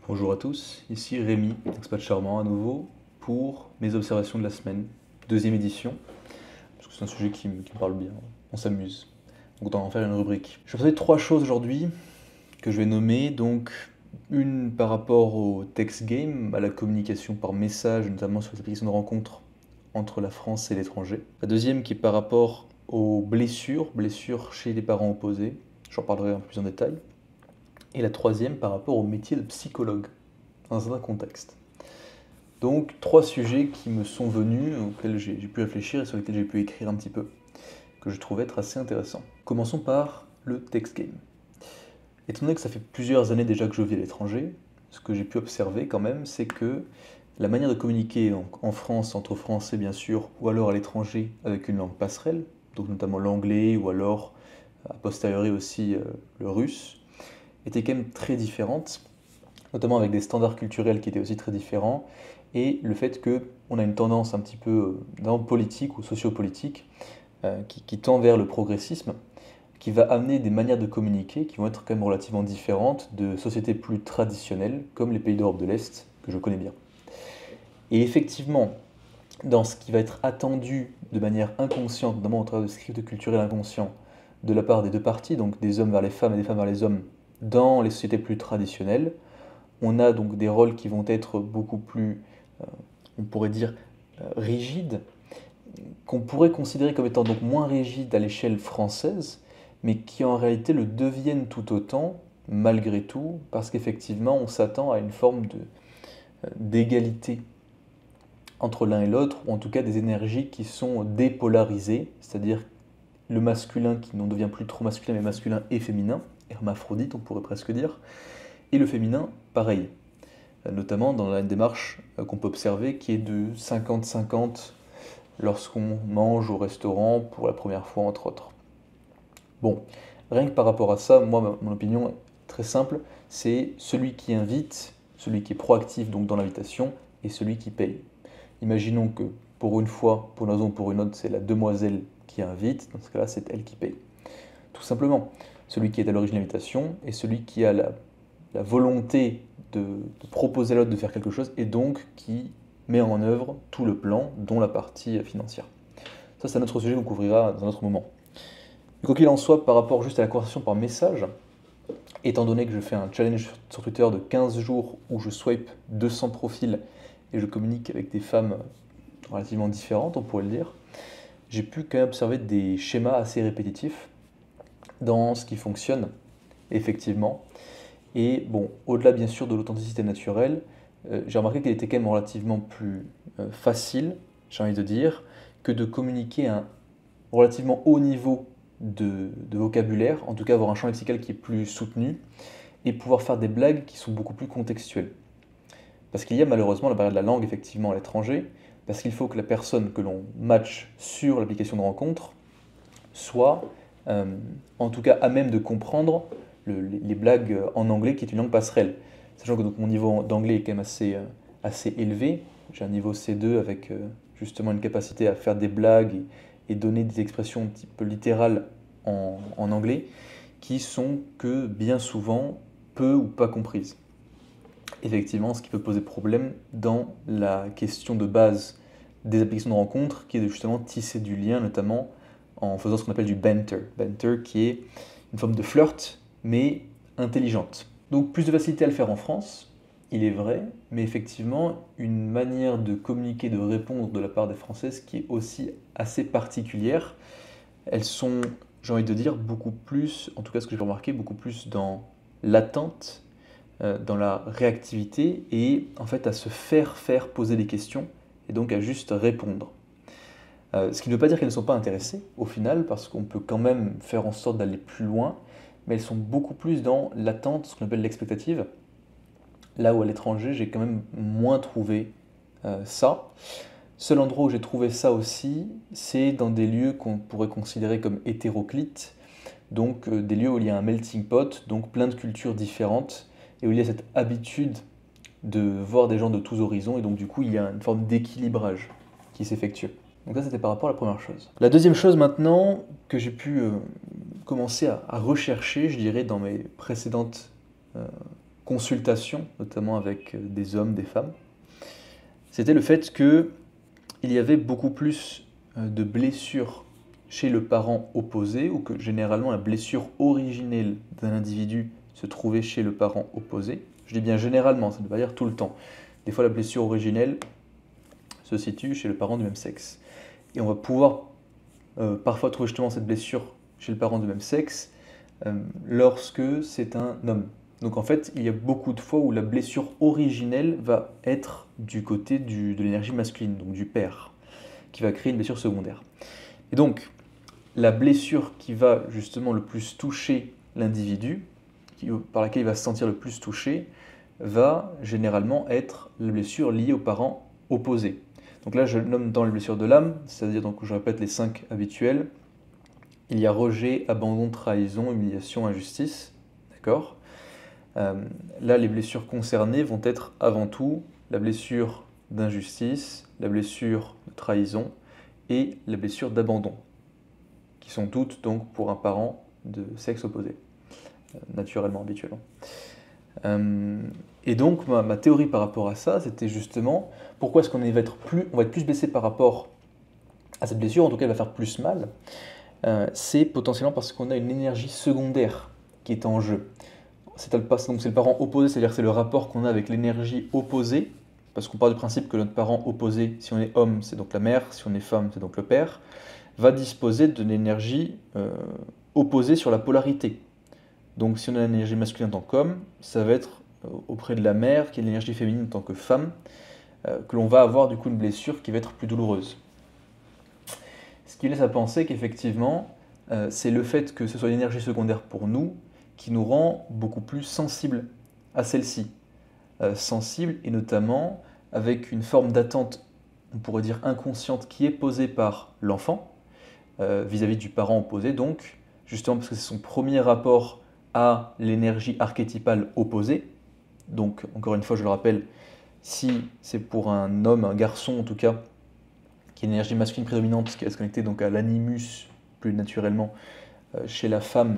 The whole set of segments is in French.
Bonjour à tous, ici Rémi, expat charmant à nouveau, pour mes observations de la semaine, deuxième édition, parce que c'est un sujet qui me parle bien, on s'amuse. Donc on va en faire une rubrique. Je vais parler de trois choses aujourd'hui que je vais nommer, donc une par rapport au text game, à la communication par message, notamment sur les applications de rencontres entre la France et l'étranger. La deuxième qui est par rapport aux blessures chez les parents opposés, j'en parlerai un peu plus en détail. Et la troisième par rapport au métier de psychologue, dans un certain contexte. Donc trois sujets qui me sont venus, auxquels j'ai pu réfléchir et sur lesquels j'ai pu écrire un petit peu, que je trouvais être assez intéressants. Commençons par le text game. Étant donné que ça fait plusieurs années déjà que je vis à l'étranger, ce que j'ai pu observer quand même, c'est que la manière de communiquer en France, entre Français bien sûr, ou alors à l'étranger avec une langue passerelle, donc notamment l'anglais ou alors a posteriori aussi le russe, était quand même très différente, notamment avec des standards culturels qui étaient aussi très différents, et le fait qu'on a une tendance un petit peu politique ou sociopolitique qui tend vers le progressisme, qui va amener des manières de communiquer qui vont être quand même relativement différentes de sociétés plus traditionnelles, comme les pays d'Europe de l'Est, que je connais bien. Et effectivement, dans ce qui va être attendu de manière inconsciente, notamment au travers de scripts culturels inconscients, de la part des deux parties, donc des hommes vers les femmes et des femmes vers les hommes, dans les sociétés plus traditionnelles, on a donc des rôles qui vont être beaucoup plus, euh, on pourrait dire, rigides, qu'on pourrait considérer comme étant donc moins rigides à l'échelle française, mais qui en réalité le deviennent tout autant, malgré tout, parce qu'effectivement on s'attend à une forme d'égalité entre l'un et l'autre, ou en tout cas des énergies qui sont dépolarisées, c'est-à-dire le masculin qui n'en devient plus trop masculin, mais masculin et féminin, hermaphrodite on pourrait presque dire, et le féminin pareil, notamment dans la démarche qu'on peut observer qui est de 50-50 lorsqu'on mange au restaurant pour la première fois entre autres. Bon, rien que par rapport à ça, moi mon opinion est très simple, c'est celui qui invite, celui qui est proactif donc dans l'invitation, et celui qui paye. Imaginons que pour une fois, pour une raison ou pour une autre, c'est la demoiselle qui invite, dans ce cas-là, c'est elle qui paye. Tout simplement, celui qui est à l'origine de l'invitation et celui qui a la volonté de proposer à l'autre de faire quelque chose et donc qui met en œuvre tout le plan, dont la partie financière. Ça, c'est un autre sujet qu'on couvrira dans un autre moment. Mais quoi qu'il en soit, par rapport juste à la conversation par message, étant donné que je fais un challenge sur Twitter de 15 jours où je swipe 200 profils et je communique avec des femmes relativement différentes, on pourrait le dire, j'ai pu quand même observer des schémas assez répétitifs dans ce qui fonctionne effectivement. Et bon, au-delà bien sûr de l'authenticité naturelle, j'ai remarqué qu'elle était quand même relativement plus facile, j'ai envie de dire, que de communiquer à un relativement haut niveau de vocabulaire, en tout cas avoir un champ lexical qui est plus soutenu, et pouvoir faire des blagues qui sont beaucoup plus contextuelles. Parce qu'il y a malheureusement la barrière de la langue effectivement à l'étranger, parce qu'il faut que la personne que l'on match sur l'application de rencontre soit en tout cas à même de comprendre les blagues en anglais qui est une langue passerelle. Sachant que donc, mon niveau d'anglais est quand même assez élevé, j'ai un niveau C2 avec justement une capacité à faire des blagues et donner des expressions un petit peu littérales en anglais qui sont que bien souvent peu ou pas comprises. Effectivement, ce qui peut poser problème dans la question de base des applications de rencontre, qui est de justement tisser du lien, notamment en faisant ce qu'on appelle du banter. Banter qui est une forme de flirt, mais intelligente. Donc plus de facilité à le faire en France, il est vrai, mais effectivement une manière de communiquer, de répondre de la part des Françaises qui est aussi assez particulière. Elles sont, j'ai envie de dire, beaucoup plus, en tout cas ce que j'ai remarqué, beaucoup plus dans l'attente, dans la réactivité et en fait à se faire poser des questions et donc à juste répondre. Ce qui ne veut pas dire qu'elles ne sont pas intéressées au final, parce qu'on peut quand même faire en sorte d'aller plus loin, mais elles sont beaucoup plus dans l'attente, ce qu'on appelle l'expectative, là où à l'étranger j'ai quand même moins trouvé ça. Seul endroit où j'ai trouvé ça aussi, c'est dans des lieux qu'on pourrait considérer comme hétéroclites, donc des lieux où il y a un melting pot, donc plein de cultures différentes, et où il y a cette habitude de voir des gens de tous horizons, et donc du coup il y a une forme d'équilibrage qui s'effectue. Donc ça c'était par rapport à la première chose. La deuxième chose maintenant que j'ai pu commencer à rechercher, je dirais, dans mes précédentes consultation, notamment avec des hommes, des femmes, c'était le fait qu'il y avait beaucoup plus de blessures chez le parent opposé, ou que généralement la blessure originelle d'un individu se trouvait chez le parent opposé. Je dis bien généralement, ça ne veut pas dire tout le temps. Des fois la blessure originelle se situe chez le parent du même sexe. Et on va pouvoir parfois trouver justement cette blessure chez le parent du même sexe lorsque c'est un homme. Donc en fait, il y a beaucoup de fois où la blessure originelle va être du côté de l'énergie masculine, donc du père, qui va créer une blessure secondaire. Et donc, la blessure qui va justement le plus toucher l'individu, par laquelle il va se sentir le plus touché, va généralement être la blessure liée aux parents opposés. Donc là, je nomme dans les blessures de l'âme, c'est-à-dire, donc je répète les 5 habituels. Il y a rejet, abandon, trahison, humiliation, injustice. D'accord ? Là, les blessures concernées vont être avant tout la blessure d'injustice, la blessure de trahison et la blessure d'abandon, qui sont toutes donc pour un parent de sexe opposé, naturellement, habituellement. Et donc, ma théorie par rapport à ça, c'était justement pourquoi est-ce qu'on va être plus blessé par rapport à cette blessure, en tout cas elle va faire plus mal, c'est potentiellement parce qu'on a une énergie secondaire qui est en jeu. C'est le parent opposé, c'est-à-dire que c'est le rapport qu'on a avec l'énergie opposée, parce qu'on part du principe que notre parent opposé, si on est homme, c'est donc la mère, si on est femme, c'est donc le père, va disposer d'une énergie opposée sur la polarité. Donc si on a l'énergie masculine en tant qu'homme, ça va être auprès de la mère, qui est l'énergie féminine en tant que femme, que l'on va avoir du coup une blessure qui va être plus douloureuse. Ce qui laisse à penser qu'effectivement, c'est le fait que ce soit l'énergie secondaire pour nous qui nous rend beaucoup plus sensibles à celle-ci. Sensibles et notamment avec une forme d'attente, on pourrait dire inconsciente, qui est posée par l'enfant vis-à-vis du parent opposé, donc justement parce que c'est son premier rapport à l'énergie archétypale opposée. Donc encore une fois, je le rappelle, si c'est pour un homme, un garçon en tout cas, qui a une énergie masculine prédominante, qui va se connecter donc à l'animus plus naturellement chez la femme,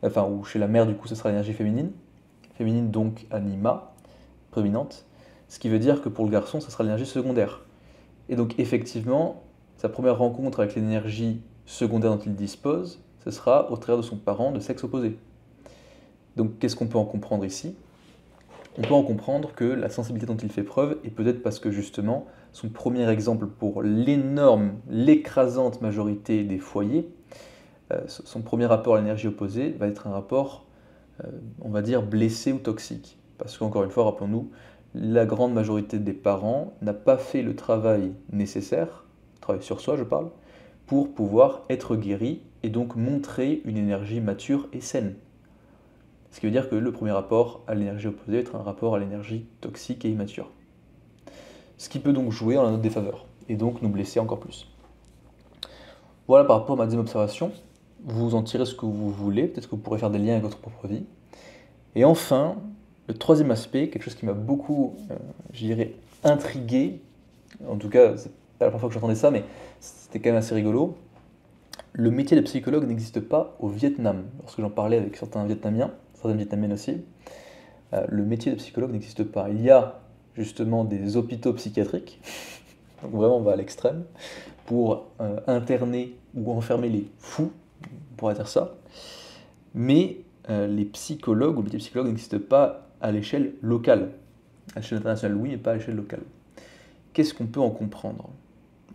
ou chez la mère du coup, ce sera l'énergie féminine. Féminine donc anima, prédominante. Ce qui veut dire que pour le garçon, ce sera l'énergie secondaire. Et donc effectivement, sa première rencontre avec l'énergie secondaire dont il dispose, ce sera au travers de son parent de sexe opposé. Donc qu'est-ce qu'on peut en comprendre ici ? On peut en comprendre que la sensibilité dont il fait preuve est peut-être parce que justement, son premier exemple pour l'écrasante majorité des foyers, son premier rapport à l'énergie opposée va être un rapport, on va dire, blessé ou toxique. Parce qu'encore une fois, rappelons-nous, la grande majorité des parents n'a pas fait le travail nécessaire, travail sur soi je parle, pour pouvoir être guéri et donc montrer une énergie mature et saine. Ce qui veut dire que le premier rapport à l'énergie opposée va être un rapport à l'énergie toxique et immature. Ce qui peut donc jouer en notre défaveur, et donc nous blesser encore plus. Voilà par rapport à ma deuxième observation. Vous en tirez ce que vous voulez, peut-être que vous pourrez faire des liens avec votre propre vie. Et enfin, le troisième aspect, quelque chose qui m'a beaucoup, je dirais, intrigué, en tout cas, c'est pas la première fois que j'entendais ça, mais c'était quand même assez rigolo. Le métier de psychologue n'existe pas au Vietnam. Lorsque j'en parlais avec certains Vietnamiens, certaines Vietnamiennes aussi, le métier de psychologue n'existe pas. Il y a justement des hôpitaux psychiatriques, donc vraiment on va à l'extrême, pour interner ou enfermer les fous, on pourrait dire ça, mais les psychologues ou le métier de psychologue n'existe pas à l'échelle locale. À l'échelle internationale, oui, mais pas à l'échelle locale. Qu'est-ce qu'on peut en comprendre ?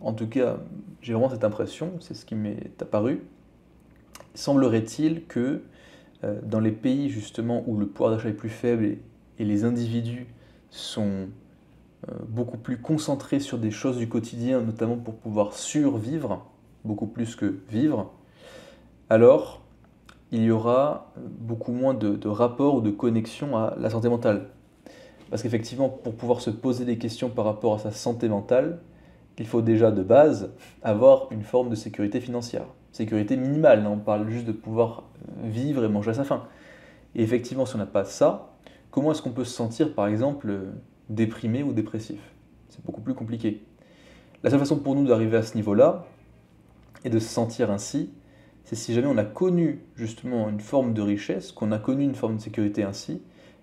En tout cas, j'ai vraiment cette impression, c'est ce qui m'est apparu. Semblerait-il que dans les pays justement où le pouvoir d'achat est plus faible et les individus sont beaucoup plus concentrés sur des choses du quotidien, notamment pour pouvoir survivre, beaucoup plus que vivre, alors il y aura beaucoup moins de rapport ou de connexion à la santé mentale. Parce qu'effectivement, pour pouvoir se poser des questions par rapport à sa santé mentale, il faut déjà de base avoir une forme de sécurité financière. Sécurité minimale, on parle juste de pouvoir vivre et manger à sa faim. Et effectivement, si on n'a pas ça, comment est-ce qu'on peut se sentir, par exemple, déprimé ou dépressif ? C'est beaucoup plus compliqué. La seule façon pour nous d'arriver à ce niveau-là, et de se sentir ainsi, c'est si jamais on a connu justement une forme de richesse, qu'on a connu une forme de sécurité ainsi,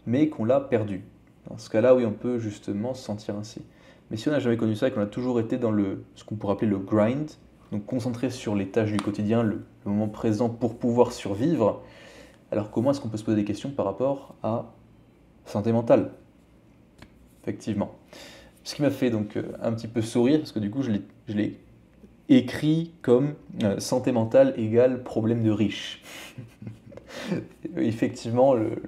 mais qu'on l'a perdu. Dans ce cas-là, oui, on peut justement se sentir ainsi. Mais si on n'a jamais connu ça et qu'on a toujours été dans ce qu'on pourrait appeler le grind, donc concentré sur les tâches du quotidien, le moment présent pour pouvoir survivre, alors comment est-ce qu'on peut se poser des questions par rapport à santé mentale? Effectivement. Ce qui m'a fait donc un petit peu sourire, parce que du coup je l'ai écrit comme santé mentale égale problème de riche. Effectivement, le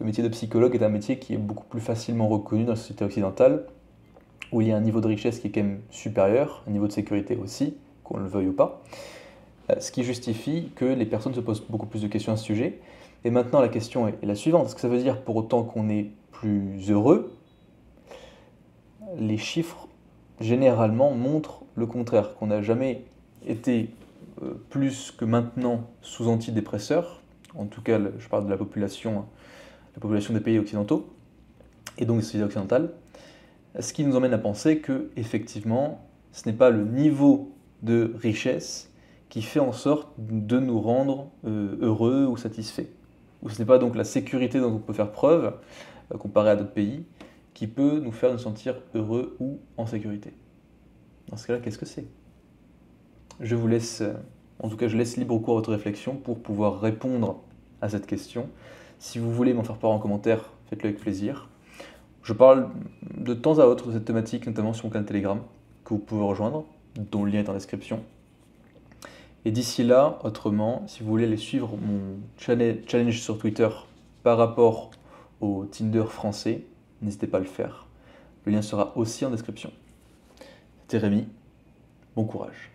métier de psychologue est un métier qui est beaucoup plus facilement reconnu dans la société occidentale, où il y a un niveau de richesse qui est quand même supérieur, un niveau de sécurité aussi, qu'on le veuille ou pas, ce qui justifie que les personnes se posent beaucoup plus de questions à ce sujet. Et maintenant, la question est la suivante. Est-ce que ça veut dire pour autant qu'on est plus heureux? Les chiffres, généralement, montrent le contraire, qu'on n'a jamais été plus que maintenant sous antidépresseurs. En tout cas, je parle de la population des pays occidentaux, et donc des sociétés occidentales. Ce qui nous emmène à penser que, effectivement, ce n'est pas le niveau de richesse qui fait en sorte de nous rendre heureux ou satisfaits. Ou ce n'est pas donc la sécurité dont on peut faire preuve, comparé à d'autres pays, qui peut nous faire nous sentir heureux ou en sécurité. Dans ce cas-là, qu'est-ce que c'est? Je vous laisse, en tout cas je laisse libre cours à votre réflexion pour pouvoir répondre à cette question. Si vous voulez m'en faire part en commentaire, faites-le avec plaisir. Je parle de temps à autre de cette thématique, notamment sur mon canal Telegram, que vous pouvez rejoindre, dont le lien est en description. Et d'ici là, autrement, si vous voulez aller suivre mon challenge sur Twitter par rapport au Tinder français, n'hésitez pas à le faire. Le lien sera aussi en description. C'était Rémi, bon courage.